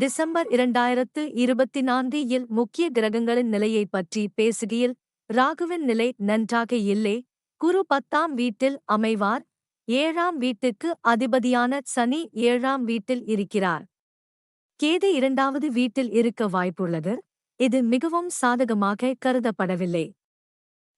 December 2024 இல் முக்கிய கிரகங்களின் நிலையைப் பற்றி பேசுகையில் ராகுவின் நிலை நன்றாக இல்லை. குரு 10ஆம் வீட்டில் அமைவார். 7ஆம் வீட்டுக்கு அதிபதியான சனி 7ஆம் வீட்டில் இருக்கிறார். கேது 2வது வீட்டில் இருக்க வாய்ப்புள்ளது. இது மிகவும் சாதகமாக கருதப்படவில்லை.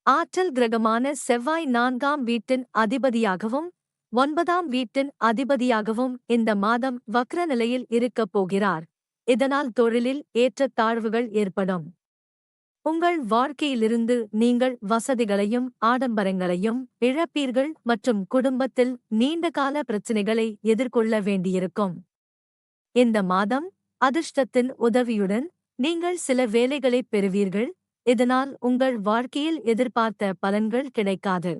ஆற்றல் கிரகமான செவ்வாய் 4ஆம் வீட்டின் அதிபதியாகவும் 9ஆம் வீட்டின் அதிபதியாகவும் இந்த மாதம் வக்ர நிலையில் இருக்கப் போகிறார். இதனால் தொழிலில் ஏற்றத்தாழ்வுகள் ஏற்படும். உங்கள் வாழ்க்கையிலிருந்து நீங்கள் வசதிகளையும் ஆடம்பரங்களையும் இழப்பீர்கள் மற்றும் குடும்பத்தில் நீண்டகால பிரச்சினைகளை எதிர்கொள்ள வேண்டியிருக்கும். இந்த மாதம் அதிர்ஷ்டத்தின் உதவியுடன் நீங்கள் சில வேலைகளைப் பெறுவீர்கள். இதனால் உங்கள் வாழ்க்கையில் எதிர்பார்த்த பலன்கள் கிடைக்காது.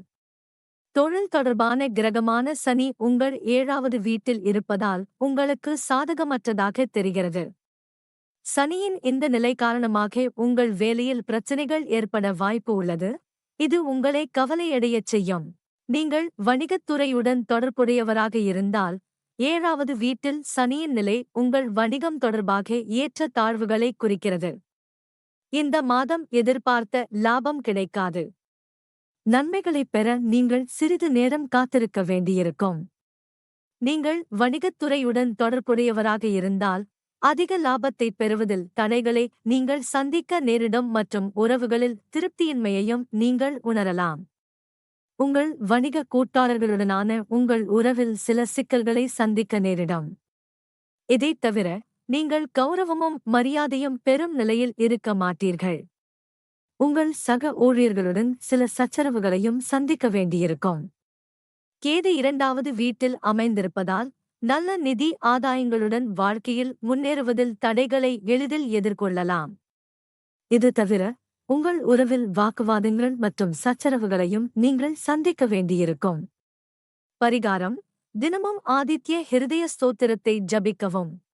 தொழில் தொடர்பான கிரகமான சனி உங்கள் 7வது வீட்டில் இருப்பதால் உங்களுக்கு சாதகமற்றதாக தெரிகிறது. சனியின் இந்த நிலை காரணமாக உங்கள் வேலையில் பிரச்சினைகள் ஏற்பட வாய்ப்பு உள்ளது. இது உங்களை கவலையடையச் செய்யும். நீங்கள் வணிகத்துறையுடன் தொடர்புடையவராக இருந்தால் 7வது வீட்டில் சனியின் நிலை உங்கள் வணிகம் தொடர்பாக ஏற்ற தாழ்வுகளை குறிக்கிறது. இந்த மாதம் எதிர்பார்த்த லாபம் கிடைக்காது. நன்மைகளைப் பெற நீங்கள் சிறிது நேரம் காத்திருக்க வேண்டியிருக்கும். நீங்கள் வணிகத்துறையுடன் தொடர்புடையவராக இருந்தால் அதிக லாபத்தைப் பெறுவதில் தடைகளை நீங்கள் சந்திக்க நேரிடும் மற்றும் உறவுகளில் திருப்தியின்மையையும் நீங்கள் உணரலாம். உங்கள் வணிக கூட்டாளர்களுடனான உங்கள் உறவில் சில சிக்கல்களை சந்திக்க நேரிடும். இதைத் தவிர நீங்கள் கௌரவமும் மரியாதையும் பெறும் நிலையில் இருக்க மாட்டீர்கள். உங்கள் சக ஊழியர்களுடன் சில சச்சரவுகளையும் சந்திக்க வேண்டியிருக்கும். கேது 2வது வீட்டில் அமைந்திருப்பதால் நல்ல நிதி ஆதாயங்களுடன் வாழ்க்கையில் முன்னேறுவதில் தடைகளை எளிதில் எதிர்கொள்ளலாம். இது தவிர உங்கள் உறவில் வாக்குவாதங்கள் மற்றும் சச்சரவுகளையும் நீங்கள் சந்திக்க வேண்டியிருக்கும். பரிகாரம்: தினமும் ஆதித்ய ஹிருதய ஸ்தோத்திரத்தை ஜபிக்கவும்.